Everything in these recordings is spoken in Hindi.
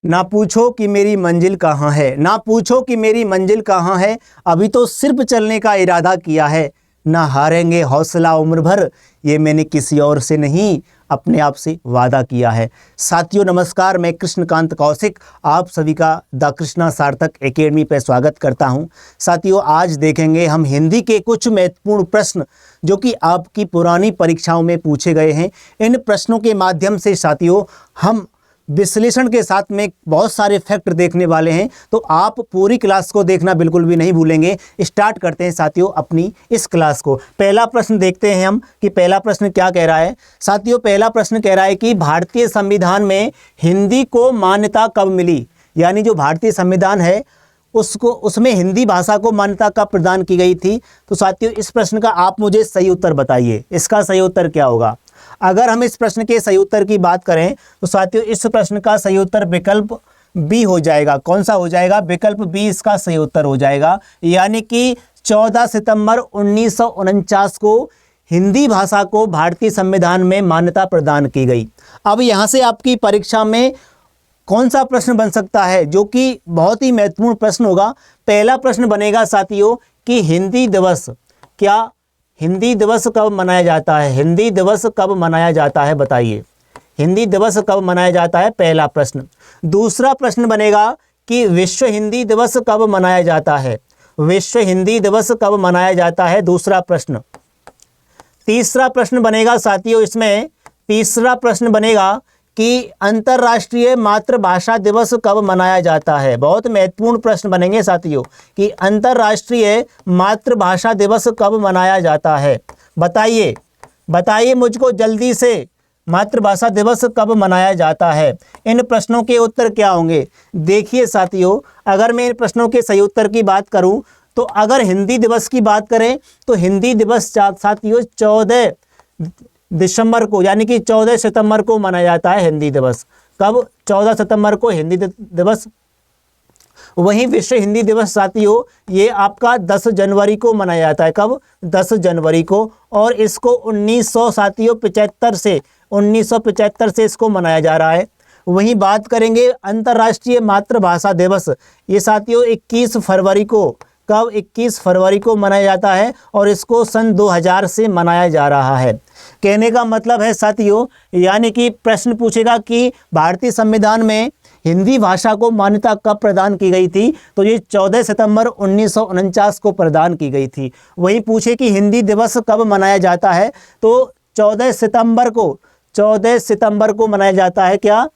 ना पूछो कि मेरी मंजिल कहाँ है, ना पूछो कि मेरी मंजिल कहाँ है, अभी तो सिर्फ चलने का इरादा किया है। ना हारेंगे हौसला उम्र भर, ये मैंने किसी और से नहीं अपने आप से वादा किया है। साथियों नमस्कार, मैं कृष्णकांत कौशिक आप सभी का द कृष्णा सार्थक एकेडमी पर स्वागत करता हूं। साथियों आज देखेंगे हम हिंदी के कुछ महत्वपूर्ण प्रश्न जो कि आपकी पुरानी परीक्षाओं में पूछे गए हैं। इन प्रश्नों के माध्यम से साथियों हम विश्लेषण के साथ में बहुत सारे फैक्ट देखने वाले हैं, तो आप पूरी क्लास को देखना बिल्कुल भी नहीं भूलेंगे। स्टार्ट करते हैं साथियों अपनी इस क्लास को। पहला प्रश्न देखते हैं हम कि पहला प्रश्न क्या कह रहा है। साथियों पहला प्रश्न कह रहा है कि भारतीय संविधान में हिंदी को मान्यता कब मिली, यानी जो भारतीय संविधान है उसमें हिंदी भाषा को मान्यता कब प्रदान की गई थी। तो साथियों इस प्रश्न का आप मुझे सही उत्तर बताइए, इसका सही उत्तर क्या होगा। अगर हम इस प्रश्न के सही उत्तर की बात करें तो साथियों इस प्रश्न का सही उत्तर विकल्प बी हो जाएगा। कौन सा हो जाएगा? विकल्प बी इसका सही उत्तर हो जाएगा, यानी कि 14 सितंबर 1949 को हिंदी भाषा को भारतीय संविधान में मान्यता प्रदान की गई। अब यहाँ से आपकी परीक्षा में कौन सा प्रश्न बन सकता है जो कि बहुत ही महत्वपूर्ण प्रश्न होगा। पहला प्रश्न बनेगा साथियों कि हिंदी दिवस हिंदी दिवस कब मनाया जाता है। हिंदी दिवस कब मनाया जाता है बताइए, हिंदी दिवस कब मनाया जाता है, पहला प्रश्न। दूसरा प्रश्न बनेगा कि विश्व हिंदी दिवस कब मनाया जाता है। विश्व हिंदी दिवस कब मनाया जाता है, दूसरा प्रश्न। तीसरा प्रश्न बनेगा साथियों, इसमें तीसरा प्रश्न बनेगा कि अंतर्राष्ट्रीय मातृभाषा दिवस कब मनाया जाता है। बहुत महत्वपूर्ण प्रश्न बनेंगे साथियों कि अंतर्राष्ट्रीय मातृभाषा दिवस कब मनाया जाता है। बताइए मुझको जल्दी से, मातृभाषा दिवस कब मनाया जाता है। इन प्रश्नों के उत्तर क्या होंगे देखिए साथियों। अगर मैं इन प्रश्नों के सही उत्तर की बात करूं तो अगर हिंदी दिवस की बात करें तो हिंदी दिवस साथियों 14 दिसंबर को, यानी कि 14 सितंबर को मनाया जाता है हिंदी दिवस। कब? 14 सितंबर को हिंदी दिवस। वहीं विश्व हिंदी दिवस साथियों ये आपका 10 जनवरी को मनाया जाता है। कब? 10 जनवरी को। और इसको 1975 से इसको मनाया जा रहा है। वहीं बात करेंगे अंतर्राष्ट्रीय मातृभाषा दिवस, ये साथियों 21 फरवरी को, कब? 21 फरवरी को मनाया जाता है और इसको सन 2000 से मनाया जा रहा है। कहने का मतलब है साथियों, यानी कि प्रश्न पूछेगा कि भारतीय संविधान में हिंदी भाषा को मान्यता कब प्रदान की गई थी, तो ये 14 सितंबर 1949 को प्रदान की गई थी। वही पूछे कि हिंदी दिवस कब मनाया जाता है, तो 14 सितंबर को मनाया जाता है क्या,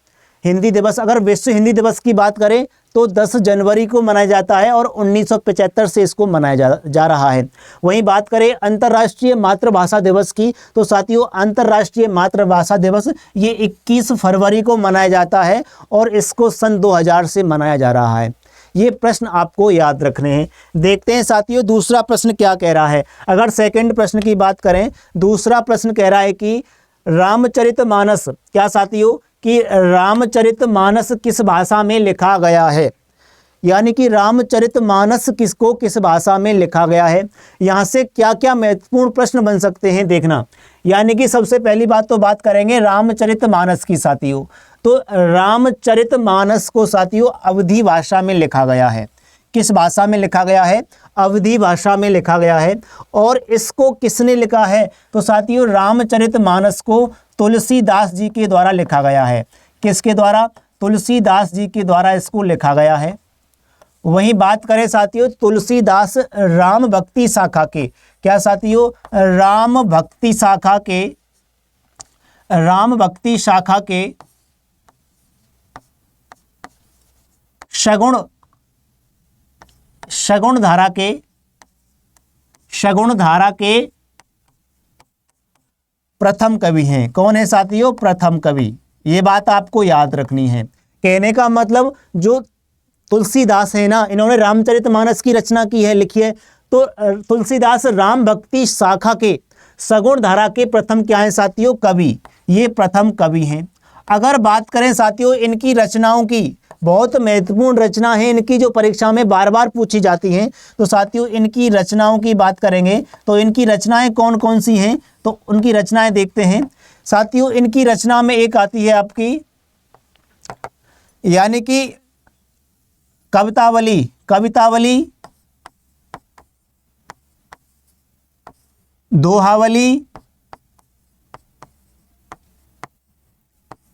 हिंदी दिवस। अगर विश्व हिंदी दिवस की बात करें तो 10 जनवरी को मनाया जाता है और 1975 से इसको मनाया जा रहा है। वहीं बात करें अंतर्राष्ट्रीय मातृभाषा दिवस की तो साथियों अंतर्राष्ट्रीय मातृभाषा दिवस ये 21 फरवरी को मनाया जाता है और इसको सन 2000 से मनाया जा रहा है। ये प्रश्न आपको याद रखने हैं। देखते हैं साथियों दूसरा प्रश्न क्या कह रहा है। अगर सेकंड प्रश्न की बात करें, दूसरा प्रश्न कह रहा है कि रामचरितमानस, क्या साथियों कि रामचरितमानस किस भाषा में लिखा गया है, यानी कि रामचरितमानस किस भाषा में लिखा गया है। यहाँ से क्या क्या महत्वपूर्ण प्रश्न बन सकते हैं देखना। यानी कि सबसे पहली बात तो बात करेंगे रामचरितमानस की साथियों, तो रामचरितमानस को साथियों अवधी भाषा में लिखा गया है। किस भाषा में लिखा गया है? अवधी भाषा में लिखा गया है। और इसको किसने लिखा है, तो साथियों रामचरितमानस को तुलसीदास जी के द्वारा लिखा गया है। किसके द्वारा? तुलसीदास जी के द्वारा इसको लिखा गया है। वहीं बात करें साथियों तुलसीदास राम भक्ति शाखा के, क्या साथियों राम भक्ति शाखा के शगुण धारा के प्रथम कवि हैं। कौन है साथियों? प्रथम कवि। ये बात आपको याद रखनी है। कहने का मतलब जो तुलसीदास है ना, इन्होंने रामचरितमानस की रचना की है, लिखी है। तो तुलसीदास राम भक्ति शाखा के सगुण धारा के प्रथम क्या है साथियों? कवि। ये प्रथम कवि हैं। अगर बात करें साथियों इनकी रचनाओं की, बहुत महत्वपूर्ण रचना है इनकी जो परीक्षा में बार बार पूछी जाती हैं, तो साथियों इनकी रचनाओं की बात करेंगे तो इनकी रचनाएं कौन कौन सी हैं, तो उनकी रचनाएं देखते हैं साथियों। इनकी रचना में एक आती है आपकी यानी कि कवितावली, कवितावली, दोहावली,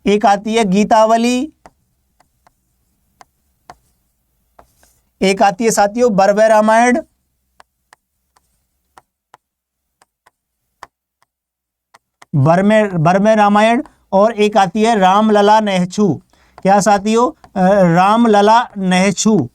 एक आती है गीतावली, एक आती है साथियों बरवे रामायण, बरमे रामायण, और एक आती है रामलला नेहछू। क्या साथियों? रामलला नेहछू।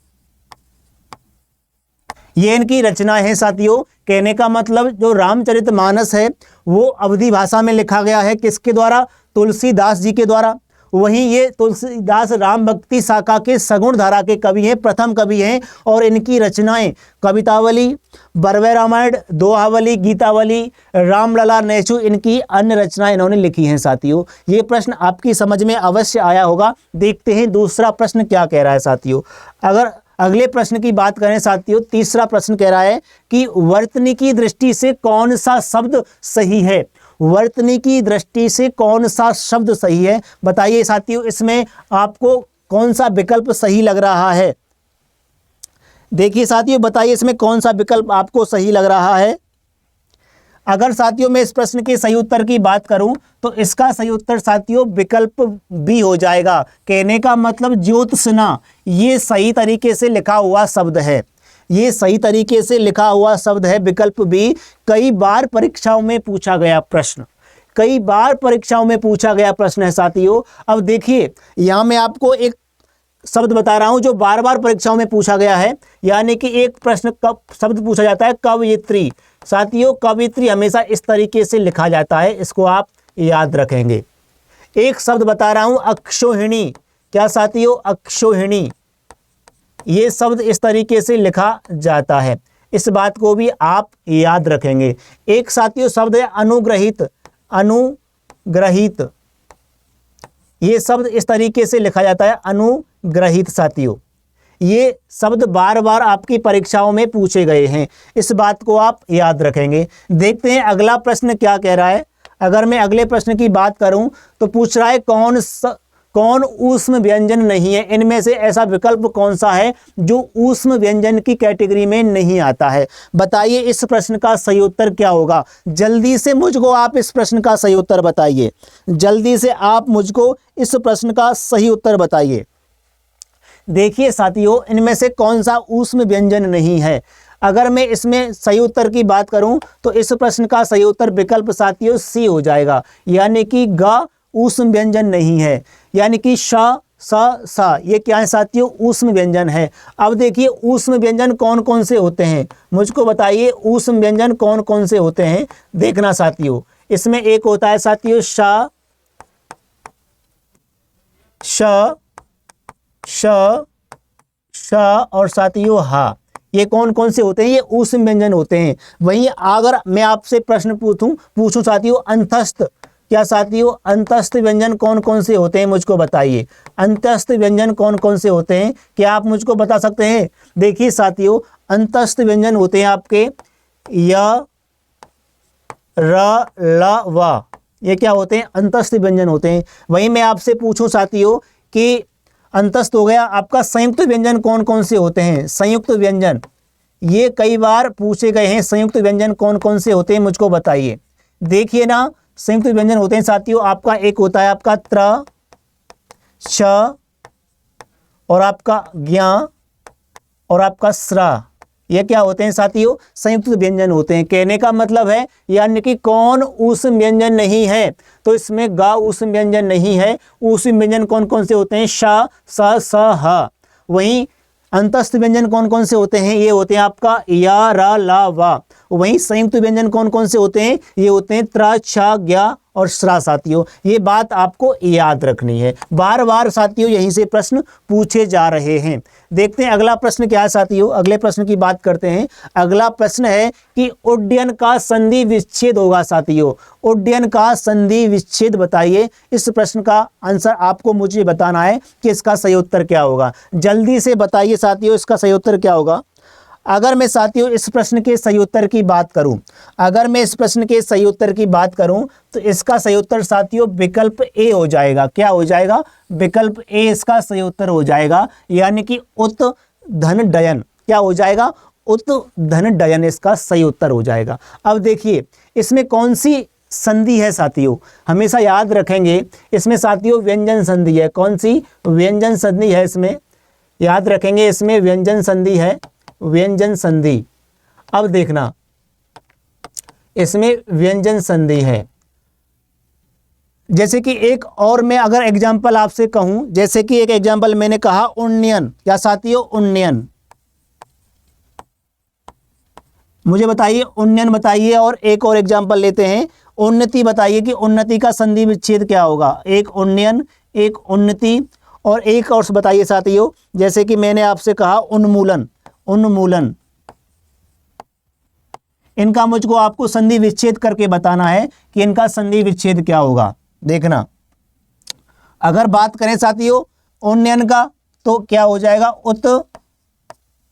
ये इनकी रचना है साथियों। कहने का मतलब जो रामचरितमानस है वो अवधी भाषा में लिखा गया है। किसके द्वारा? तुलसीदास जी के द्वारा। वहीं ये तुलसीदास राम भक्ति शाखा के सगुण धारा के कवि हैं, प्रथम कवि हैं, और इनकी रचनाएं कवितावली, बरवे रामायण, दोहावली, गीतावली, रामलला नेहछू, इनकी अन्य रचनाएं इन्होंने लिखी हैं साथियों। ये प्रश्न आपकी समझ में अवश्य आया होगा। देखते हैं दूसरा प्रश्न क्या कह रहा है साथियों। अगर अगले प्रश्न की बात करें साथियों, तीसरा प्रश्न कह रहा है कि वर्तनी की दृष्टि से कौन सा शब्द सही है? वर्तनी की दृष्टि से कौन सा शब्द सही है? बताइए साथियों, इसमें आपको कौन सा विकल्प सही लग रहा है? देखिए साथियों, बताइए इसमें कौन सा विकल्प आपको सही लग रहा है। अगर साथियों मैं इस प्रश्न के सही उत्तर की बात करूं तो इसका सही उत्तर साथियों विकल्प बी हो जाएगा। कहने का मतलब ज्योत्सना, ये सही तरीके से लिखा हुआ शब्द है। ये सही तरीके से लिखा हुआ शब्द है, विकल्प बी। कई बार परीक्षाओं में पूछा गया प्रश्न, कई बार परीक्षाओं में पूछा गया प्रश्न है साथियों। अब देखिए यहाँ मैं आपको एक शब्द बता रहा हूं जो बार बार परीक्षाओं में पूछा गया है। यानी कि एक प्रश्न कब शब्द पूछा जाता है, कवयित्री। साथियों कवयित्री हमेशा इस तरीके से लिखा जाता है, इसको आप याद रखेंगे। एक शब्द बता रहा हूं अक्षोहिणी। क्या साथियों? अक्षोहिणी। ये शब्द इस तरीके से लिखा जाता है, इस बात को भी आप याद रखेंगे। एक साथियों शब्द है अनुग्रहित, अनुग्रहित। ये शब्द इस तरीके से लिखा जाता है, अनुग्रहित साथियों। ये शब्द बार बार आपकी परीक्षाओं में पूछे गए हैं, इस बात को आप याद रखेंगे। देखते हैं अगला प्रश्न क्या कह रहा है। अगर मैं अगले प्रश्न की बात करूं तो पूछ रहा है कौन ऊष्म व्यंजन नहीं है? इनमें से ऐसा विकल्प कौन सा है जो ऊष्म व्यंजन की कैटेगरी में नहीं आता है? बताइए इस प्रश्न का सही उत्तर क्या होगा। जल्दी से मुझको आप इस प्रश्न का सही उत्तर बताइए। जल्दी से आप मुझको इस प्रश्न का सही उत्तर बताइए। देखिए साथियों, इनमें से कौन सा ऊष्म व्यंजन नहीं है? अगर मैं इसमें सही उत्तर की बात करूं तो इस प्रश्न का सही उत्तर विकल्प साथियों सी हो जाएगा। यानी कि ग ऊष्म व्यंजन नहीं है। यानी कि श, स, सा, ये क्या है साथियों? ऊष्म व्यंजन है। अब देखिए ऊष्म व्यंजन कौन कौन से होते हैं, मुझको बताइए। ऊष्म व्यंजन कौन कौन से होते हैं देखना साथियों। इसमें एक होता है साथियों श, श, श, श और साथियों हा। ये कौन कौन से होते हैं? ये ऊष्म व्यंजन होते हैं। वहीं अगर मैं आपसे प्रश्न पूछूं साथियों अंतस्थ, क्या साथियों अंतस्थ व्यंजन कौन कौन से होते हैं मुझको बताइए। अंतस्थ व्यंजन कौन कौन से होते हैं, क्या आप मुझको बता सकते हैं? देखिए साथियों अंतस्थ व्यंजन होते हैं आपके य, र, ल, व। ये क्या होते हैं? अंतस्थ व्यंजन होते हैं। वहीं मैं आपसे पूछूं साथियों कि अंतस्थ हो गया आपका, संयुक्त व्यंजन कौन कौन से होते हैं? संयुक्त व्यंजन ये कई बार पूछे गए हैं। संयुक्त व्यंजन कौन कौन से होते हैं मुझको बताइए। देखिए ना, संयुक्त व्यंजन होते हैं साथियों आपका, एक होता है आपका त्र, छ और आपका ज्ञा और आपका स्रा। ये क्या होते हैं साथियों? संयुक्त व्यंजन होते हैं। कहने का मतलब है यानी कि कौन ऊष्म व्यंजन नहीं है, तो इसमें ग ऊष्म व्यंजन नहीं है। ऊष्म व्यंजन कौन कौन से होते हैं? श, स, स, ह। वहीं अंतस्थ व्यंजन कौन कौन से होते हैं? ये होते हैं आपका या, र, ला, वा। वहीं संयुक्त व्यंजन कौन कौन से होते हैं? ये होते हैं त्र, छ, ज्ञा और स्रा साथियों। ये बात आपको याद रखनी है, बार बार साथियों यहीं से प्रश्न पूछे जा रहे हैं। देखते हैं अगला प्रश्न क्या है साथियों। अगले प्रश्न की बात करते हैं। अगला प्रश्न है कि उड्डयन का संधि विच्छेद होगा साथियों। उड्डयन का संधि विच्छेद बताइए। इस प्रश्न का आंसर आपको मुझे बताना है कि इसका सही उत्तर क्या होगा। जल्दी से बताइए साथियों इसका सही उत्तर क्या होगा। अगर मैं साथियों इस प्रश्न के सही उत्तर की बात करूं, अगर मैं इस प्रश्न के सही उत्तर की बात करूं तो इसका सही उत्तर साथियों विकल्प ए हो जाएगा। क्या हो जाएगा? विकल्प ए इसका सही उत्तर हो जाएगा, यानी कि उत धन डयन। क्या हो जाएगा? उत धन डयन इसका सही उत्तर हो जाएगा। अब देखिए इसमें कौन सी संधि है साथियों, हमेशा याद रखेंगे इसमें साथियों व्यंजन संधि है। कौन सी? व्यंजन संधि है इसमें, याद रखेंगे इसमें व्यंजन संधि है, व्यंजन संधि। अब देखना इसमें व्यंजन संधि है। जैसे कि एक और मैं अगर एग्जाम्पल आपसे कहूं, जैसे कि एक एग्जाम्पल मैंने कहा उन्नयन। क्या साथियों? उन्नयन। मुझे बताइए उन्नयन बताइए, और एक और एग्जाम्पल लेते हैं उन्नति। बताइए कि उन्नति का संधि विच्छेद क्या होगा? एक उन्नयन, एक उन्नति, और एक और बताइए साथियों, जैसे कि मैंने आपसे कहा उन्मूलन। उन्मूलन, इनका मुझको आपको संधि विच्छेद करके बताना है कि इनका संधि विच्छेद क्या होगा। देखना अगर बात करें साथियों उन्नयन का तो क्या हो जाएगा? उत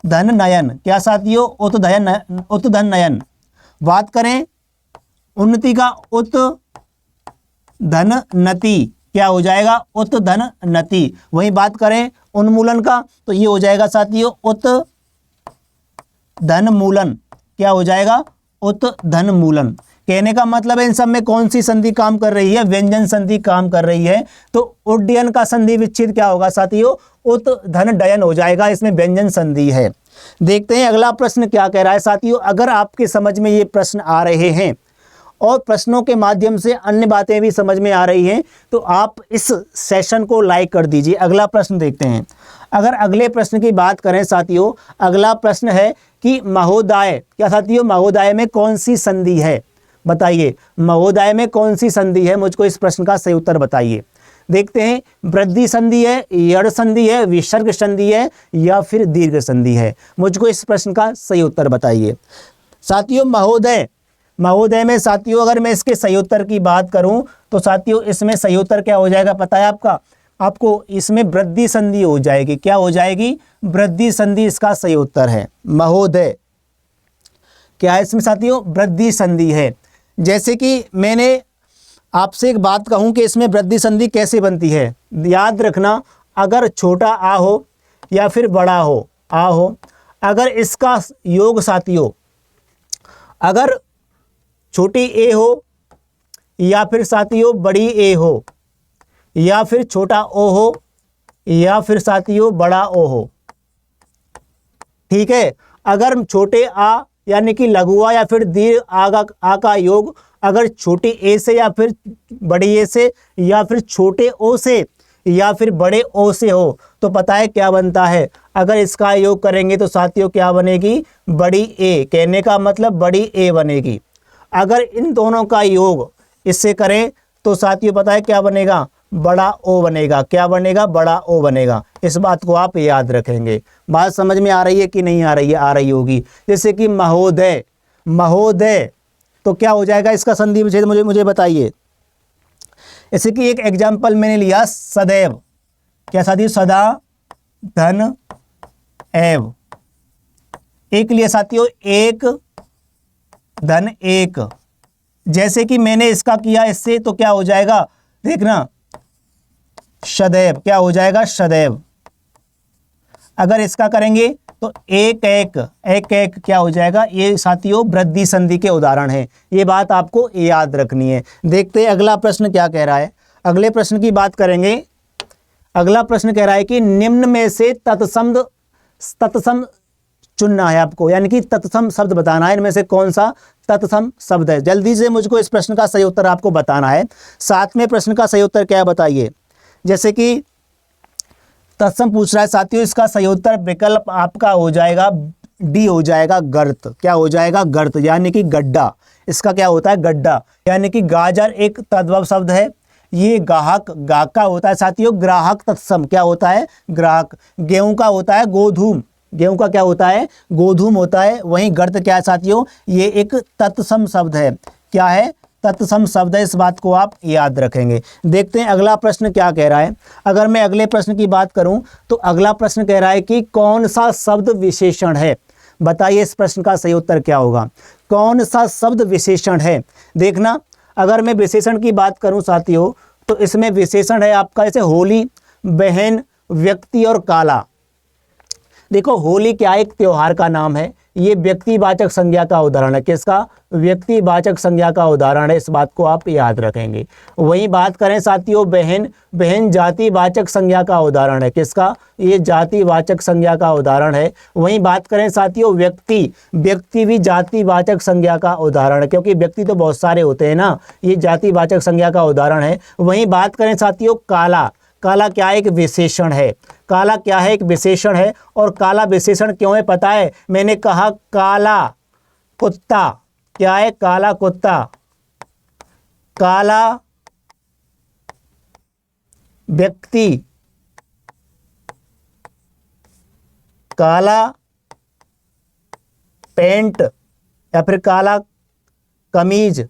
धन नयन। क्या साथियों? उत धन नयन। बात करें उन्नति का उत धन नति। क्या हो जाएगा? उत धन नति। वहीं बात करें उन्मूलन का तो ये हो जाएगा साथियों उत धन मूलन। क्या हो जाएगा? उत धन मूलन। कहने का मतलब है इन सब में कौन सी संधि काम कर रही है? व्यंजन संधि काम कर रही है। तो उड्डयन का संधि विच्छेद क्या होगा साथियों? उत धन डयन हो जाएगा, इसमें व्यंजन संधि है। देखते हैं अगला प्रश्न क्या कह रहा है साथियों। अगर आपके समझ में ये प्रश्न आ रहे हैं और प्रश्नों के माध्यम से अन्य बातें भी समझ में आ रही हैं तो आप इस सेशन को लाइक कर दीजिए। अगला प्रश्न देखते हैं। अगर अगले प्रश्न की बात करें साथियों, अगला प्रश्न है कि महोदय। क्या साथियों? महोदय में कौन सी संधि है? बताइए महोदय में कौन सी संधि है, मुझको इस प्रश्न का सही उत्तर बताइए। देखते हैं वृद्धि संधि है, यड़ संधि है, विसर्ग संधि है या फिर दीर्घ संधि है। मुझको इस प्रश्न का सही उत्तर बताइए साथियों। महोदय, महोदय में साथियों अगर मैं इसके सही उत्तर की बात करूं तो साथियों इसमें सही उत्तर क्या हो जाएगा पता है आपको इसमें वृद्धि संधि हो जाएगी। क्या हो जाएगी? वृद्धि संधि इसका सही उत्तर है। महोदय क्या है इसमें साथियों? वृद्धि संधि है। जैसे कि मैंने आपसे एक बात कहूं कि इसमें वृद्धि संधि कैसे बनती है, याद रखना अगर छोटा आ हो या फिर बड़ा हो आ हो, अगर इसका योग साथियों अगर छोटी ए हो या फिर साथियों बड़ी ए हो या फिर छोटा ओ हो या फिर साथियों बड़ा ओ हो, ठीक है। अगर छोटे आ यानी कि लघु आ या फिर दीर्घ आ का योग अगर छोटी ए से या फिर बड़ी ए से या फिर छोटे ओ से या फिर बड़े ओ से हो तो पता है क्या बनता है? अगर इसका योग करेंगे तो साथियों क्या बनेगी? बड़ी ए। कहने का मतलब बड़ी ए बनेगी। अगर इन दोनों का योग इससे करें तो साथियों पता है क्या बनेगा? बड़ा ओ बनेगा। क्या बनेगा? बड़ा ओ बनेगा। इस बात को आप याद रखेंगे। बात समझ में आ रही है कि नहीं आ रही है? आ रही होगी। जैसे कि महोदय, महोदय तो क्या हो जाएगा इसका संधि विच्छेद? मुझे बताइए। जैसे कि एक एग्जाम्पल मैंने लिया सदैव। क्या साथियों? सदा धन एव। एक लिया साथियों एक धन एक। जैसे कि मैंने इसका किया इससे तो क्या हो जाएगा? देखना सदैव। क्या हो जाएगा? सदैव। अगर इसका करेंगे तो एक एक एक एक क्या हो जाएगा? ये साथियों वृद्धि संधि के उदाहरण हैं। ये बात आपको याद रखनी है। देखते हैं अगला प्रश्न क्या कह रहा है। अगले प्रश्न की बात करेंगे। अगला प्रश्न कह रहा है कि निम्न में से तत्सम चुनना है आपको, यानी कि तत्सम शब्द बताना है। इनमें से कौन सा तत्सम शब्द है? जल्दी से मुझको इस प्रश्न का सही उत्तर आपको बताना है। 7वें प्रश्न का सही उत्तर क्या है बताइए। जैसे कि तत्सम पूछ रहा है साथियों, इसका सही उत्तर विकल्प आपका हो जाएगा डी हो जाएगा गर्त। क्या हो जाएगा? गर्त यानी कि गड्ढा। इसका क्या होता है? गड्ढा। यानी कि गाजर एक तद्भव शब्द है। ये गाहक गाहक का होता है साथियों ग्राहक। तत्सम क्या होता है? ग्राहक। गेहूं का होता है गोधूम। गेहूं का क्या होता है? गोधूम होता है। वहीं गर्त क्या है साथियों? ये एक तत्सम शब्द है। क्या है? तत्सम शब्द है। इस बात को आप याद रखेंगे। देखते हैं अगला प्रश्न क्या कह रहा है। अगर मैं अगले प्रश्न की बात करूं तो अगला प्रश्न कह रहा है कि कौन सा शब्द विशेषण है। बताइए इस प्रश्न का सही उत्तर क्या होगा। कौन सा शब्द विशेषण है? देखना, अगर मैं विशेषण की बात करूं साथियों तो इसमें विशेषण है आपका जैसे होली, बहन, व्यक्ति और काला। देखो होली क्या एक त्योहार का नाम है, ये व्यक्तिवाचक संज्ञा का उदाहरण है। किसका? व्यक्तिवाचक संज्ञा का उदाहरण है, इस बात को आप याद रखेंगे। वहीं बात करें साथियों बहन, बहन जातिवाचक संज्ञा का उदाहरण है। किसका? ये जातिवाचक संज्ञा का उदाहरण है। वहीं बात करें साथियों व्यक्ति, व्यक्ति भी जातिवाचक संज्ञा का उदाहरण है, क्योंकि व्यक्ति तो बहुत सारे होते हैं ना, ये जातिवाचक संज्ञा का उदाहरण है। वहीं बात करें साथियों काला, काला क्या एक विशेषण है, काला क्या है एक विशेषण है। और काला विशेषण क्यों है पता है? मैंने कहा काला कुत्ता, क्या है? काला कुत्ता, काला व्यक्ति, काला पैंट या फिर काला कमीज,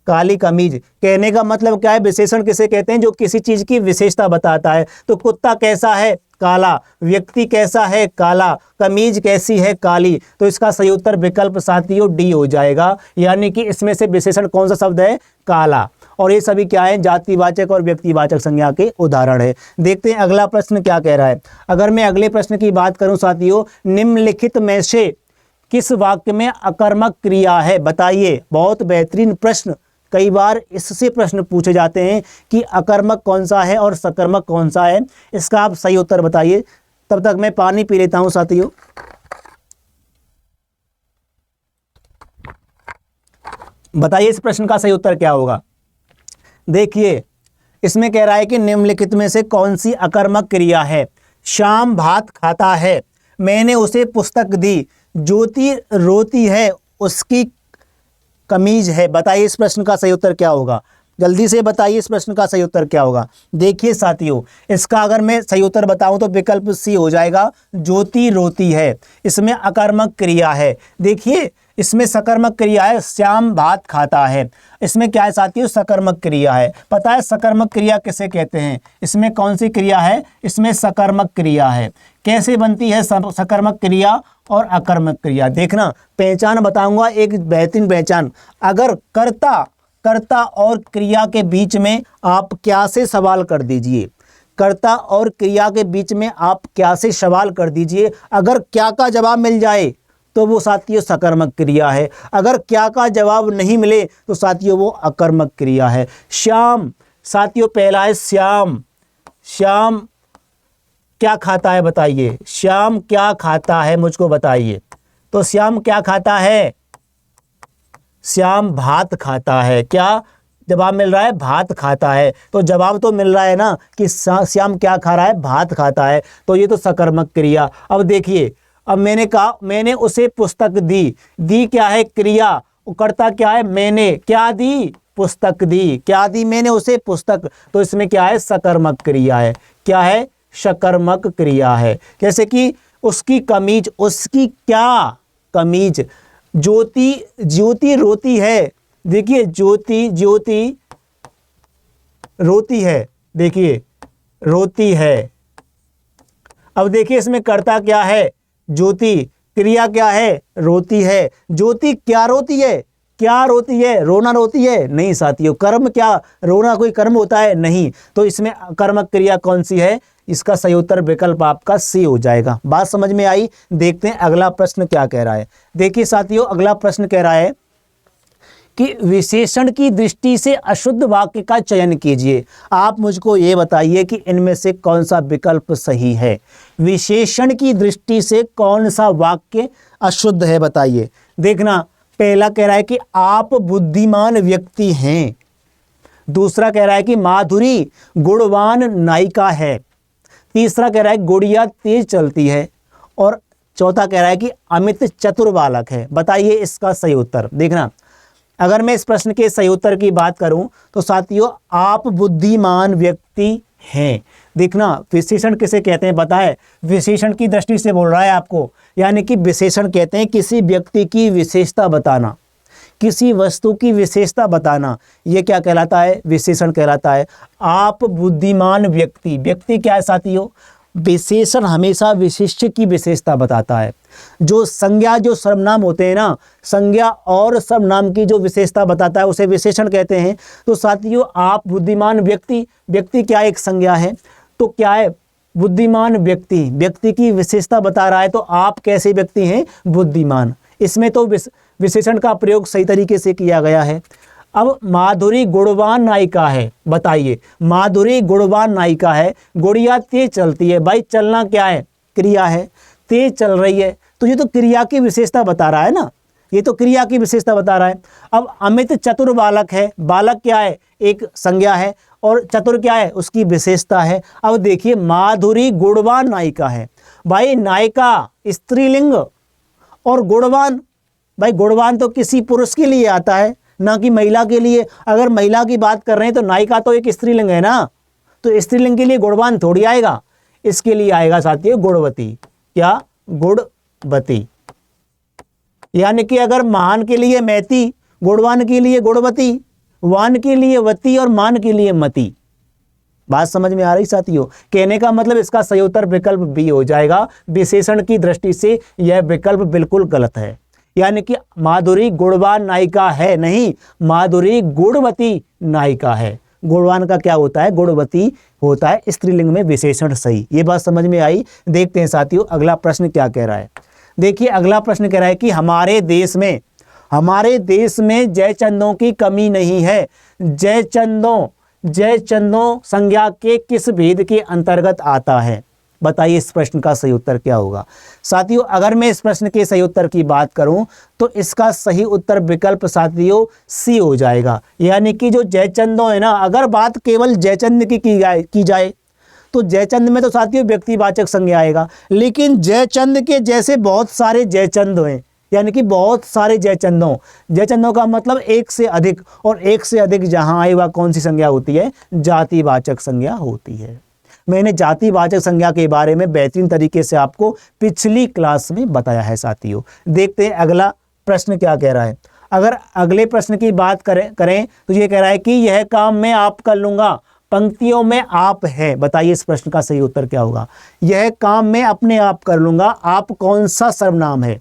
काली कमीज। कहने का मतलब क्या है? विशेषण किसे कहते हैं? जो किसी चीज की विशेषता बताता है। तो कुत्ता कैसा है? काला। व्यक्ति कैसा है? काला। कमीज कैसी है? काली। तो इसका सही उत्तर विकल्प साथियों डी हो जाएगा, यानी कि इसमें से विशेषण कौन सा शब्द है? काला। और ये सभी क्या है? जातिवाचक और व्यक्तिवाचक संज्ञा के उदाहरण है। देखते हैं अगला प्रश्न क्या कह रहा है। अगर मैं अगले प्रश्न की बात करूं साथियों, निम्नलिखित में से किस वाक्य में अकर्मक क्रिया है? बताइए। बहुत बेहतरीन प्रश्न, कई बार इससे प्रश्न पूछे जाते हैं कि अकर्मक कौन सा है और सकर्मक कौन सा है। इसका आप सही उत्तर बताइए। तब तक मैं पानी पी लेता हूं साथियों। बताइए इस प्रश्न का सही उत्तर क्या होगा। देखिए इसमें कह रहा है कि निम्नलिखित में से कौन सी अकर्मक क्रिया है। श्याम भात खाता है, मैंने उसे पुस्तक दी, ज्योति रोती है, उसकी कमीज है। बताइए इस प्रश्न का सही उत्तर क्या होगा। जल्दी से बताइए इस प्रश्न का सही उत्तर क्या होगा। देखिए साथियों इसका अगर मैं सही उत्तर बताऊं तो विकल्प सी हो जाएगा, ज्योति रोती है। इसमें अकर्मक क्रिया है। देखिए इसमें सकर्मक क्रिया है, श्याम भात खाता है। इसमें क्या है साथियों? सकर्मक क्रिया है। पता है सकर्मक क्रिया किसे कहते हैं? इसमें कौन सी क्रिया है? इसमें सकर्मक क्रिया है। कैसे बनती है सकर्मक क्रिया और अकर्मक क्रिया? देखना पहचान बताऊंगा, एक बेहतरीन पहचान। अगर कर्ता और क्रिया के बीच में आप क्या से सवाल कर दीजिए, कर्ता और क्रिया के बीच में आप क्या से सवाल कर दीजिए, अगर क्या का जवाब मिल जाए तो वो साथियों सकर्मक क्रिया है। अगर क्या का जवाब नहीं मिले तो साथियों वो अकर्मक क्रिया है। श्याम साथियों पहला है श्याम, श्याम क्या खाता है? बताइए श्याम क्या खाता है, मुझको बताइए। तो श्याम क्या खाता है? श्याम भात खाता है। क्या जवाब मिल रहा है? भात खाता है। तो जवाब तो मिल रहा है ना कि श्याम क्या खा रहा है? भात खाता है। तो ये तो सकर्मक क्रिया। अब देखिए, अब मैंने कहा मैंने उसे पुस्तक दी, दी क्या है? क्रिया। कर्ता क्या है? मैंने क्या दी? पुस्तक दी। क्या दी मैंने उसे? पुस्तक। तो इसमें क्या है? सकर्मक क्रिया है। क्या है? सकर्मक क्रिया है। जैसे कि उसकी कमीज, उसकी क्या कमीज। ज्योति रोती है। देखिए ज्योति रोती है, देखिए रोती है। अब देखिए इसमें कर्ता क्या है? ज्योति। क्रिया क्या है? रोती है। ज्योति क्या रोती है? क्या रोती है? रोना रोती है? नहीं साथियों। कर्म क्या? रोना कोई कर्म होता है? नहीं। तो इसमें कर्मक क्रिया कौन सी है? इसका सही उत्तर विकल्प आपका सी हो जाएगा। बात समझ में आई। देखते हैं अगला प्रश्न क्या कह रहा है। देखिए साथियों अगला प्रश्न कह रहा है कि विशेषण की दृष्टि से अशुद्ध वाक्य का चयन कीजिए। आप मुझको ये बताइए कि इनमें से कौन सा विकल्प सही है। विशेषण की दृष्टि से कौन सा वाक्य अशुद्ध है बताइए। देखना पहला कह रहा है कि आप बुद्धिमान व्यक्ति हैं। दूसरा कह रहा है कि माधुरी गुणवान नायिका है। तीसरा कह रहा है गुड़िया तेज चलती है। और चौथा कह रहा है कि अमित चतुर बालक है। बताइए इसका सही उत्तर। देखना अगर मैं इस प्रश्न के सही उत्तर की बात करूं तो साथियों आप बुद्धिमान व्यक्ति हैं। देखना विशेषण किसे कहते हैं पता है? विशेषण की दृष्टि से बोल रहा है आपको, यानी कि विशेषण कहते हैं किसी व्यक्ति की विशेषता बताना, किसी वस्तु की विशेषता बताना। ये क्या कहलाता है? विशेषण कहलाता है। आप बुद्धिमान व्यक्ति, व्यक्ति क्या है साथियों? विशेषण हमेशा विशिष्ट की विशेषता बताता है। जो संज्ञा, जो सर्वनाम होते हैं ना, संज्ञा और सर्वनाम की जो विशेषता बताता है उसे विशेषण कहते हैं। तो साथियों, आप बुद्धिमान व्यक्ति, व्यक्ति क्या एक संज्ञा है, तो क्या है बुद्धिमान व्यक्ति, व्यक्ति की विशेषता बता रहा है, तो आप कैसे व्यक्ति हैं, बुद्धिमान। इसमें तो विशेषण का प्रयोग सही तरीके से किया गया है। अब माधुरी गुणवान नायिका है, बताइए माधुरी गुणवान नायिका है, गुड़िया तेज चलती है। भाई चलना क्या है, क्रिया है, तेज चल रही है, तो ये तो क्रिया की विशेषता बता रहा है ना, ये तो क्रिया की विशेषता बता रहा है। अब अमित चतुर बालक है, बालक क्या है, एक संज्ञा है, और चतुर क्या है, उसकी विशेषता है। अब देखिए माधुरी गुणवान नायिका है, भाई नायिका स्त्रीलिंग और गुणवान, भाई गुणवान तो किसी पुरुष के लिए आता है, ना कि महिला के लिए। अगर महिला की बात कर रहे हैं तो नायिका तो एक स्त्रीलिंग है ना, तो स्त्रीलिंग के लिए गुणवान थोड़ी आएगा, इसके लिए आएगा साथियों गुणवती। क्या, गुणवती। यानी कि अगर महान के लिए मैती, गुणवान के लिए गुणवती, वान के लिए वती और मान के लिए मती। बात समझ में आ रही साथियों? कहने का मतलब इसका सही उत्तर विकल्प बी हो जाएगा। विशेषण की दृष्टि से यह विकल्प बिल्कुल गलत है। यानी कि माधुरी गुणवान नायिका है नहीं, माधुरी गुणवती नायिका है। गुणवान का क्या होता है, गुणवती होता है, स्त्रीलिंग में विशेषण सही। ये बात समझ में आई। देखते हैं साथियों अगला प्रश्न क्या कह रहा है। देखिए अगला प्रश्न कह रहा है कि हमारे देश में जयचंदों की कमी नहीं है। जयचंदों संज्ञा के किस भेद के अंतर्गत आता है, बताइए इस प्रश्न का सही उत्तर क्या होगा। साथियों अगर मैं इस प्रश्न के सही उत्तर की बात करूं तो इसका सही उत्तर विकल्प साथियों सी हो जाएगा। यानी कि जो जयचंदों है ना, अगर बात केवल जयचंद की जाए तो जयचंद में तो साथियों व्यक्तिवाचक संज्ञा आएगा, लेकिन जयचंद के जैसे बहुत सारे जयचंद हैं, यानी कि बहुत सारे जयचंदों का मतलब एक से अधिक, और एक से अधिक जहां आए वह कौन सी संज्ञा होती है, जातिवाचक संज्ञा होती है। मैंने जातिवाचक संज्ञा के बारे में बेहतरीन तरीके से आपको पिछली क्लास में बताया है साथियों। देखते हैं अगला प्रश्न क्या कह रहा है। अगर अगले प्रश्न की बात करें तो ये कह रहा है कि यह काम मैं आप कर लूंगा, पंक्तियों में आप है, बताइए इस प्रश्न का सही उत्तर क्या होगा। यह काम मैं अपने आप कर लूंगा, आप कौन सा सर्वनाम है।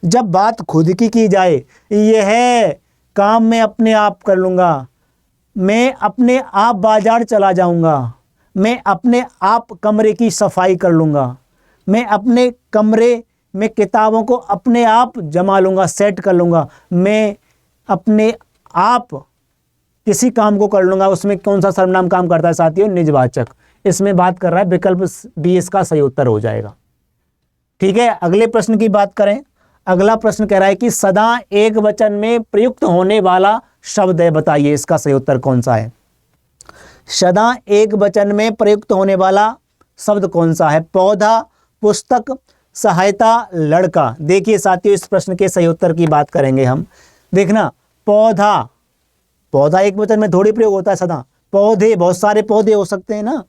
जब बात खुद की जाए, यह काम मैं अपने आप कर लूंगा, मैं अपने आप बाजार चला जाऊंगा, मैं अपने आप कमरे की सफाई कर लूंगा, मैं अपने कमरे में किताबों को अपने आप जमा लूंगा, सेट कर लूंगा, मैं अपने आप किसी काम को कर लूंगा, उसमें कौन सा सर्वनाम काम करता है साथियों, निजवाचक। इसमें बात कर रहा है विकल्प बी इसका सही उत्तर हो जाएगा। ठीक है, अगले प्रश्न की बात करें। अगला प्रश्न कह रहा है कि सदा एक वचन में प्रयुक्त होने वाला शब्द है, बताइए इसका सही उत्तर कौन सा है। सदा एक वचन में प्रयुक्त होने वाला शब्द कौन सा है। पौधा, पुस्तक, सहायता, लड़का। देखिए साथियों इस प्रश्न के सही उत्तर की बात करेंगे हम। देखना, पौधा एक वचन में थोड़ी प्रयोग होता है सदा। पौधे, बहुत सारे पौधे हो सकते हैं ना।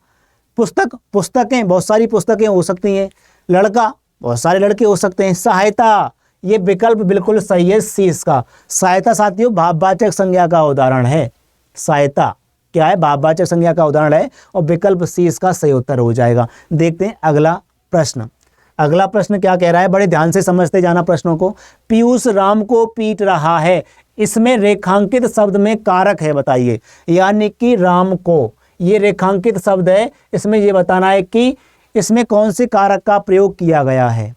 पुस्तकें, बहुत सारी पुस्तकें हो सकती हैं। लड़का, बहुत सारे लड़के हो सकते हैं। सहायता, ये विकल्प बिल्कुल सही है सी इसका। सहायता साथियों भाववाचक संज्ञा का उदाहरण है। सहायता क्या है, भाववाचक संज्ञा का उदाहरण है, और विकल्प सी इसका सही उत्तर हो जाएगा। देखते हैं अगला प्रश्न। अगला प्रश्न क्या कह रहा है, बड़े ध्यान से समझते जाना प्रश्नों को। पीयूष राम को पीट रहा है, इसमें रेखांकित शब्द में कारक है, बताइए। यानी कि राम को, ये रेखांकित शब्द है, इसमें ये बताना है कि इसमें कौन से कारक का प्रयोग किया गया है।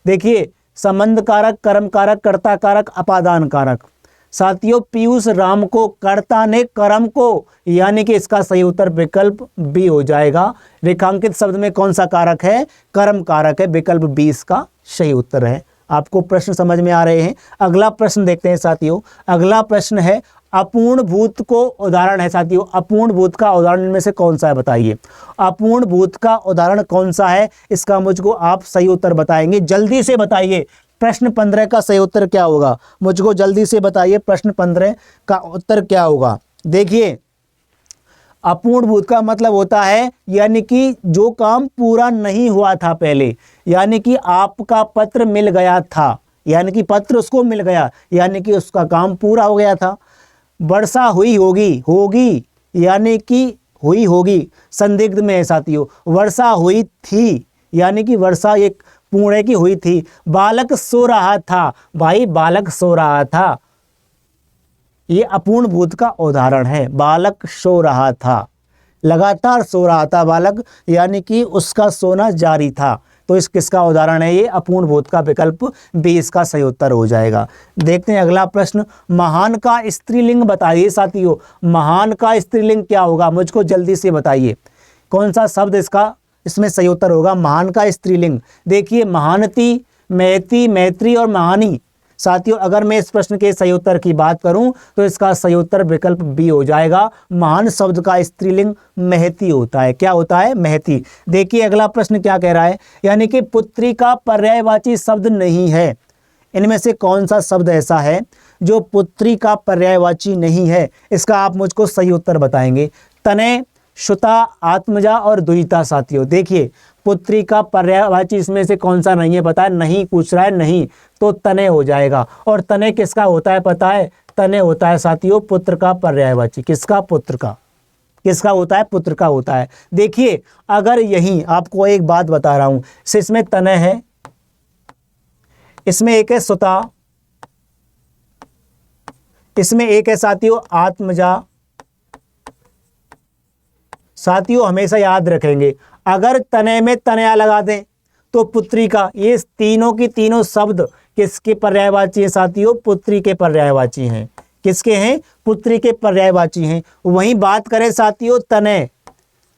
देखिए संबंध कारक, कर्म कारक, कर्ता कारक, अपादान कारक। साथियों पीयूष राम को, कर्ता ने कर्म को, यानी कि इसका सही उत्तर विकल्प बी हो जाएगा। रेखांकित शब्द में कौन सा कारक है, कर्म कारक है, विकल्प बी इसका सही उत्तर है। आपको प्रश्न समझ में आ रहे हैं। अगला प्रश्न देखते हैं साथियों। अगला प्रश्न है अपूर्ण भूत को उदाहरण है साथियों। अपूर्ण भूत का उदाहरण में से कौन सा है, बताइए। अपूर्ण भूत का उदाहरण कौन सा है, इसका मुझको आप सही उत्तर बताएंगे, जल्दी से बताइए। प्रश्न 15 का सही उत्तर क्या होगा, मुझको जल्दी से बताइए। प्रश्न 15 का उत्तर क्या होगा। देखिए अपूर्ण भूत का मतलब होता है यानी कि जो काम पूरा नहीं हुआ था पहले, यानी कि आपका पत्र मिल गया था, यानी कि पत्र उसको मिल गया, यानी कि उसका काम पूरा हो गया था। वर्षा हुई होगी, यानी कि हुई होगी संदिग्ध में है साथियों। वर्षा हुई थी यानी कि वर्षा एक पूर्ण है कि हुई थी। बालक सो रहा था, भाई बालक सो रहा था, ये अपूर्ण भूत का उदाहरण है। बालक सो रहा था, लगातार सो रहा था बालक, यानी कि उसका सोना जारी था। तो इस किसका उदाहरण है? ये अपूर्ण भूत का विकल्प बी इसका सही उत्तर हो जाएगा। देखते हैं अगला प्रश्न। महान का स्त्रीलिंग बताइए साथियों। महान का स्त्रीलिंग क्या होगा? मुझको जल्दी से बताइए कौन सा शब्द इसमें सही उत्तर होगा। महान का स्त्रीलिंग देखिए, महानती, महती, मैत्री और महानी। साथियों अगर मैं इस प्रश्न के सही उत्तर की बात करूं तो इसका सही उत्तर विकल्प बी हो जाएगा। महान शब्द का स्त्रीलिंग महती होता है। क्या होता है? महती। देखिए अगला प्रश्न क्या कह रहा है, यानी कि पुत्री का पर्यायवाची शब्द नहीं है। इनमें से कौन सा शब्द ऐसा है जो पुत्री का पर्यायवाची नहीं है? इसका आप मुझको सही उत्तर बताएंगे। तनय, श्रुता, आत्मजा और दुहिता। साथियों देखिए, पुत्री का पर्यायवाची इसमें से कौन सा नहीं है पता है? नहीं पूछ रहा है, नहीं, तो तनय हो जाएगा। और तनय किसका होता है पता है? तनय होता है साथियों पुत्र का पर्यायवाची। किसका? पुत्र का। किसका होता है? पुत्र का होता है। देखिए अगर यही आपको एक बात बता रहा हूं, इसमें तनय है, इसमें एक है सुता, इसमें एक है साथियों आत्मजा। साथियों हमेशा याद रखेंगे, अगर तनय में तनया लगा दें तो पुत्री का, ये तीनों की तीनों शब्द किसके पर्यायवाची हैं साथियों? पुत्री के पर्यायवाची हैं। किसके हैं? पुत्री के पर्यायवाची हैं। वहीं बात करें साथियों तनय,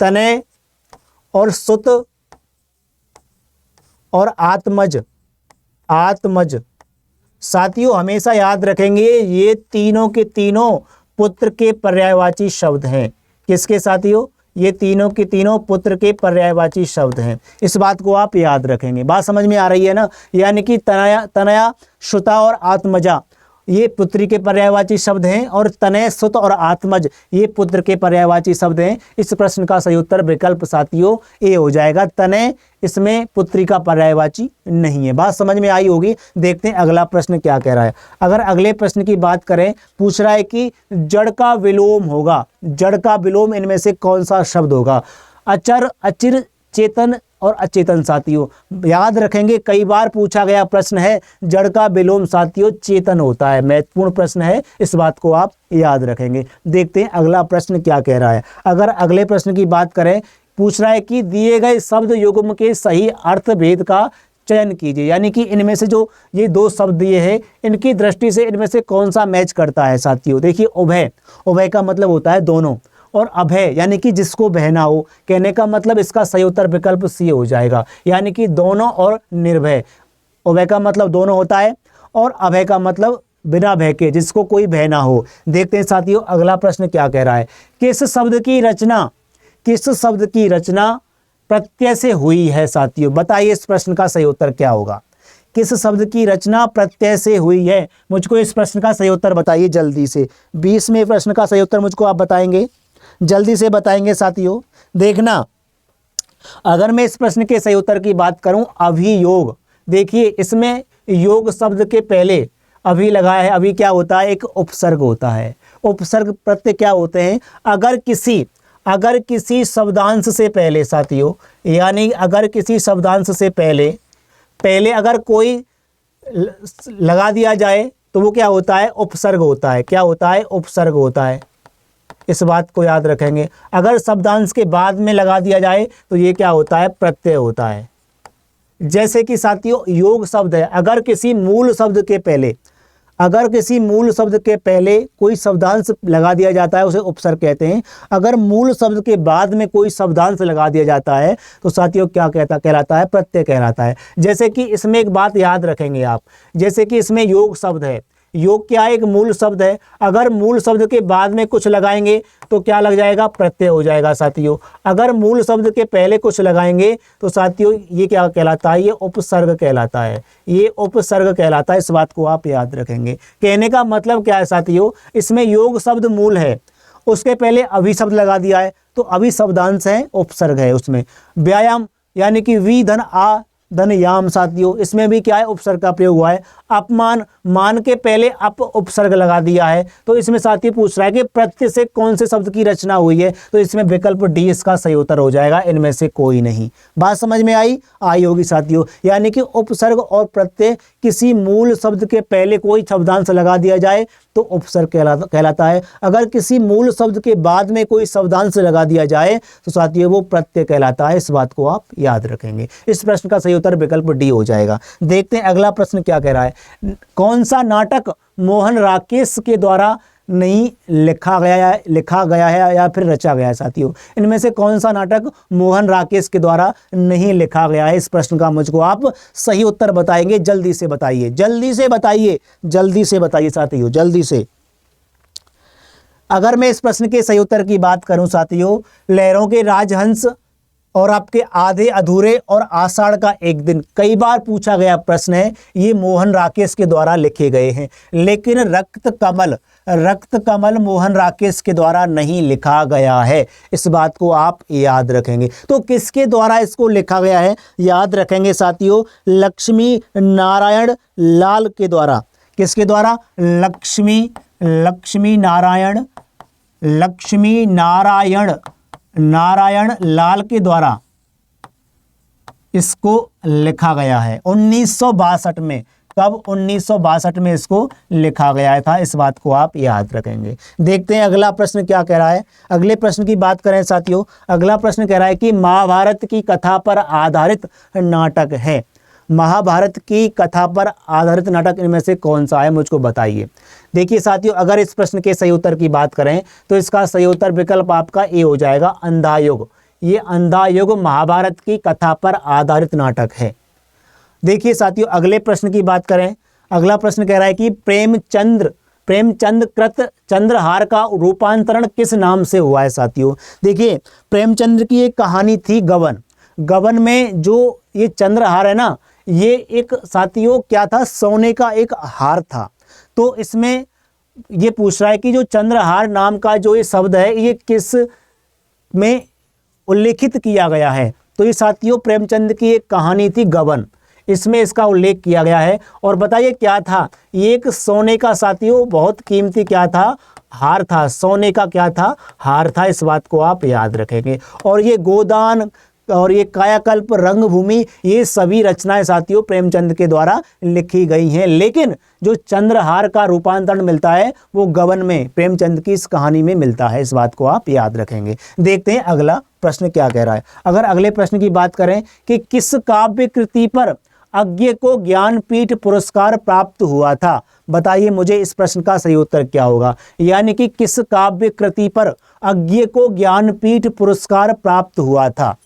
तनय और सुत और आत्मज, आत्मज। साथियों हमेशा याद रखेंगे ये तीनों के तीनों पुत्र के पर्यायवाची शब्द हैं। किसके साथियों? ये तीनों के तीनों पुत्र के पर्यायवाची शब्द हैं। इस बात को आप याद रखेंगे। बात समझ में आ रही है ना? यानी कि तनया, तनया, श्रुता और आत्मजा ये पुत्री के पर्यायवाची शब्द हैं, और तनय, सुत और आत्मज ये पुत्र के पर्यायवाची शब्द हैं। इस प्रश्न का सही उत्तर विकल्प साथियों ए हो जाएगा। तनय इसमें पुत्री का पर्यायवाची नहीं है। बात समझ में आई होगी। देखते हैं अगला प्रश्न क्या कह रहा है। अगर अगले प्रश्न की बात करें, पूछ रहा है कि जड़ का विलोम होगा। जड़ का विलोम इनमें से कौन सा शब्द होगा? अचर, अचिर, चेतन और अचेतन। साथियों याद रखेंगे, कई बार पूछा गया प्रश्न है। जड़ का विलोम साथियों चेतन होता है। महत्वपूर्ण प्रश्न है, इस बात को आप याद रखेंगे। देखते हैं अगला प्रश्न क्या कह रहा है। अगर अगले प्रश्न की बात करें, पूछ रहा है कि दिए गए शब्द युग्म के सही अर्थ भेद का चयन कीजिए। यानी कि इनमें से जो ये दो शब्द दिए हैं, इनकी दृष्टि से इनमें से कौन सा मैच करता है साथियों? देखिए उभय, उभय का मतलब होता है दोनों, और अभय यानी कि जिसको बहना हो। कहने का मतलब इसका सही उत्तर विकल्प सी हो जाएगा, यानी कि दोनों और निर्भय। उभय का मतलब दोनों होता है, और अभय का मतलब बिना भय के, जिसको कोई भय ना हो। देखते हैं साथियों अगला प्रश्न क्या कह रहा है। किस शब्द की रचना, किस शब्द की रचना प्रत्यय से हुई है? साथियों बताइए इस प्रश्न का सही उत्तर क्या होगा। किस शब्द की रचना प्रत्यय से हुई है? मुझको इस प्रश्न का सही उत्तर बताइए जल्दी से। 20वें प्रश्न का सही उत्तर मुझको आप बताएंगे, जल्दी से बताएंगे साथियों। देखना अगर मैं इस प्रश्न के सही उत्तर की बात करूं, अभियोग। देखिए इसमें योग शब्द के पहले अभी लगाया है। अभी क्या होता है? एक उपसर्ग होता है। उपसर्ग प्रत्यय क्या होते हैं? अगर किसी शब्दांश से पहले साथियों, यानी अगर किसी शब्दांश से पहले अगर कोई लगा दिया जाए तो वो क्या होता है? उपसर्ग होता है। क्या होता है? उपसर्ग होता है। इस बात को याद रखेंगे। अगर शब्दांश के बाद में लगा दिया जाए तो ये क्या होता है? प्रत्यय होता है। जैसे कि साथियों योग शब्द है, अगर किसी मूल शब्द के पहले, अगर किसी मूल शब्द के पहले कोई शब्दांश लगा दिया जाता है उसे उपसर्ग कहते हैं। अगर मूल शब्द के बाद में कोई शब्दांश लगा दिया जाता है तो साथियों क्या कहलाता है? प्रत्यय कहलाता है। जैसे कि इसमें एक बात याद रखेंगे आप, जैसे कि इसमें योग शब्द है। योग क्या है? एक मूल शब्द है। अगर मूल शब्द के बाद में कुछ लगाएंगे तो क्या लग जाएगा? प्रत्यय हो जाएगा साथियों। अगर मूल शब्द के पहले कुछ लगाएंगे तो साथियों ये क्या कहलाता है? ये उपसर्ग कहलाता है। ये उपसर्ग कहलाता है। इस बात को आप याद रखेंगे। कहने का मतलब क्या है साथियों? इसमें योग शब्द मूल है, उसके पहले अभी शब्द लगा दिया है तो अभी शब्दांश है, उपसर्ग है उसमें। व्यायाम यानी कि वी धन आ धन याम साथियों, इसमें भी क्या है, उपसर्ग का प्रयोग हुआ है। अपमान, मान के पहले अप उपसर्ग लगा दिया है। तो इसमें साथियों पूछ रहा है कि प्रत्यय से कौन से शब्द की रचना हुई है, तो इसमें विकल्प डी इसका सही उत्तर हो जाएगा, इनमें से कोई नहीं। बात समझ में आई होगी साथियों। यानी कि उपसर्ग और प्रत्यय किसी मूल शब्द के पहले कोई शब्दांश लगा दिया जाए तो उपसर्ग कहलाता है। अगर किसी मूल शब्द के बाद में कोई शब्दांश लगा दिया जाए तो साथियों वो प्रत्यय कहलाता है। इस बात को आप याद रखेंगे। इस प्रश्न का सही उत्तर विकल्प डी हो जाएगा। देखते हैं अगला प्रश्न क्या कह रहा है। कौन सा नाटक मोहन राकेश के द्वारा नहीं लिखा गया है या फिर रचा गया है साथियों? इनमें से कौन सा नाटक मोहन राकेश के द्वारा नहीं लिखा गया है? इस प्रश्न का मुझको आप सही उत्तर बताएंगे। जल्दी से बताइए, जल्दी से बताइए, जल्दी से बताइए साथियों, जल्दी से। अगर मैं इस प्रश्न के सही उत्तर की बात करूं साथियों, लहरों के राजहंस और आपके आधे अधूरे और आषाढ़ का एक दिन, कई बार पूछा गया प्रश्न है। ये मोहन राकेश के द्वारा लिखे गए हैं। लेकिन रक्त कमल मोहन राकेश के द्वारा नहीं लिखा गया है। इस बात को आप याद रखेंगे। तो किसके द्वारा इसको लिखा गया है याद रखेंगे साथियों, लक्ष्मी नारायण लाल के द्वारा। किसके द्वारा? लक्ष्मी नारायण लाल के द्वारा इसको लिखा गया है 1962 में। कब? 1962 में इसको लिखा गया था। इस बात को आप याद रखेंगे। देखते हैं अगला प्रश्न क्या कह रहा है। अगले प्रश्न की बात करें साथियों, अगला प्रश्न कह रहा है कि महाभारत की कथा पर आधारित नाटक है। महाभारत की कथा पर आधारित नाटक इनमें से कौन सा है, मुझको बताइए। देखिए साथियों, अगर इस प्रश्न के सही उत्तर की बात करें तो इसका सही उत्तर विकल्प आपका ए हो जाएगा, अंधा युग। ये अंधा युग महाभारत की कथा पर आधारित नाटक है। देखिए साथियों, अगले प्रश्न की बात करें। अगला प्रश्न कह रहा है कि प्रेमचंद कृत चंद्रहार का रूपांतरण किस नाम से हुआ है साथियों? देखिए, प्रेमचंद की एक कहानी थी गबन में जो ये चंद्रहार है ना, ये एक साथियों क्या था, सोने का एक हार था। तो इसमें ये पूछ रहा है कि जो चंद्रहार नाम का जो ये शब्द है ये किस में उल्लेखित किया गया है? तो ये साथियों प्रेमचंद की एक कहानी थी गबन, इसमें इसका उल्लेख किया गया है। और बताइए क्या था? ये एक सोने का साथियों बहुत कीमती क्या था, हार था। सोने का क्या था, हार था। इस बात को आप याद रखेंगे। और ये गोदान और ये कायाकल्प, रंगभूमि, ये सभी रचनाएं साथियों प्रेमचंद के द्वारा लिखी गई हैं। लेकिन जो चंद्रहार का रूपांतरण मिलता है वो गबन में, प्रेमचंद की इस कहानी में मिलता है। इस बात को आप याद रखेंगे। देखते हैं अगला प्रश्न क्या कह रहा है। अगर अगले प्रश्न की बात करें कि किस काव्य कृति पर अज्ञे को ज्ञानपीठ पुरस्कार प्राप्त हुआ था, बताइए मुझे इस प्रश्न का सही उत्तर क्या होगा। यानी कि किस काव्य कृति पर अज्ञे को ज्ञानपीठ पुरस्कार प्राप्त हुआ था,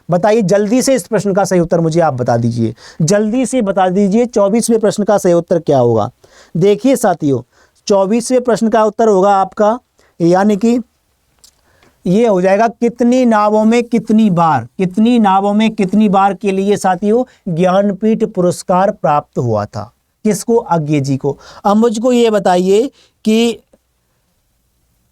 बताइए जल्दी से। इस प्रश्न का सही उत्तर मुझे आप बता दीजिए, जल्दी से बता दीजिए। 24वें प्रश्न का सही उत्तर क्या होगा? देखिए साथियों, 24वें प्रश्न का उत्तर होगा आपका, यानी कि ये हो जाएगा कितनी नावों में कितनी बार, कितनी नावों में कितनी बार के लिए साथियों ज्ञानपीठ पुरस्कार प्राप्त हुआ था। किसको? अज्ञे जी को। अब मुझको ये बताइए कि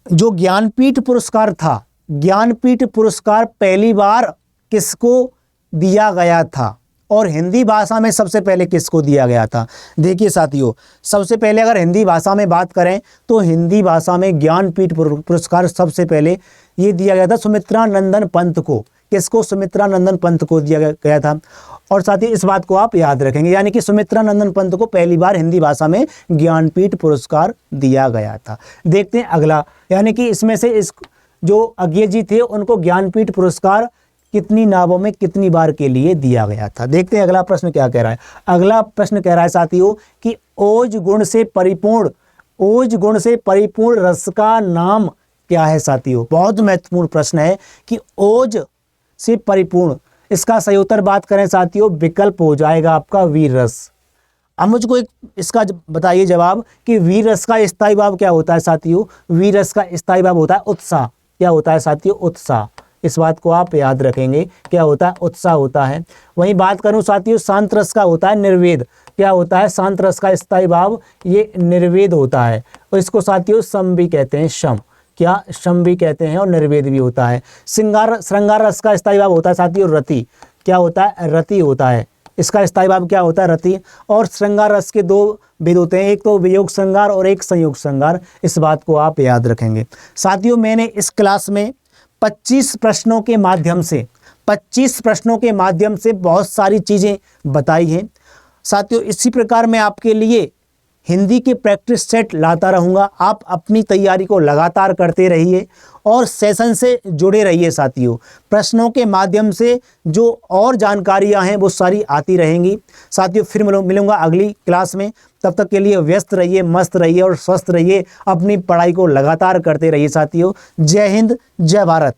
जो ज्ञानपीठ पुरस्कार था, ज्ञानपीठ पुरस्कार पहली बार किसको दिया गया था और हिंदी भाषा में सबसे पहले किसको दिया गया था? देखिए साथियों, सबसे पहले अगर हिंदी भाषा में बात करें तो हिंदी भाषा में ज्ञानपीठ पुरस्कार सबसे पहले ये दिया गया था सुमित्रा नंदन पंत को। किसको? सुमित्रा नंदन पंत को दिया गया था। और साथ ही इस बात को आप याद रखेंगे, यानी कि सुमित्रा नंदन पंत को पहली बार हिंदी भाषा में ज्ञानपीठ पुरस्कार दिया गया था। देखते हैं अगला, यानी कि इसमें से इस जो अज्ञे जी थे उनको ज्ञानपीठ पुरस्कार कितनी नावों में कितनी बार के लिए दिया गया था। देखते हैं अगला प्रश्न क्या कह रहा है। अगला प्रश्न कह रहा है साथियों कि ओज गुण से परिपूर्ण रस का नाम क्या है साथियों? बहुत महत्वपूर्ण प्रश्न है कि ओज से परिपूर्ण, इसका सही उत्तर बात करें साथियों विकल्प हो जाएगा आपका वीर रस। अब मुझको एक इसका बताइए जवाब कि वीर रस का स्थायी भाव क्या होता है साथियों? वीर रस का स्थायी भाव होता है उत्साह। क्या होता है साथियों? उत्साह। इस बात को आप याद रखेंगे, क्या होता है? उत्साह होता है। वहीं बात करूं साथियों शांत रस का होता है निर्वेद। क्या होता है? शांत रस का स्थायी भाव ये निर्वेद होता है। और इसको साथियों शम भी कहते हैं, शम। क्या? शम भी कहते हैं और निर्वेद भी होता है। श्रृंगार रस का स्थायी भाव होता है साथियों रति। क्या होता है? रति होता है। इसका स्थायी भाव क्या होता है? रति। और श्रृंगार रस के दो भेद होते हैं, एक तो वियोग श्रृंगार और एक संयोग श्रृंगार। इस बात को आप याद रखेंगे। साथियों, मैंने इस क्लास में 25 प्रश्नों के माध्यम से बहुत सारी चीज़ें बताई हैं। साथियों, इसी प्रकार मैं आपके लिए हिंदी के प्रैक्टिस सेट लाता रहूँगा। आप अपनी तैयारी को लगातार करते रहिए और सेशन से जुड़े रहिए। साथियों, प्रश्नों के माध्यम से जो और जानकारियां हैं वो सारी आती रहेंगी। साथियों, फिर मिलूंगा अगली क्लास में। तब तक के लिए व्यस्त रहिए, मस्त रहिए और स्वस्थ रहिए। अपनी पढ़ाई को लगातार करते रहिए। साथियों, जय हिंद, जय भारत।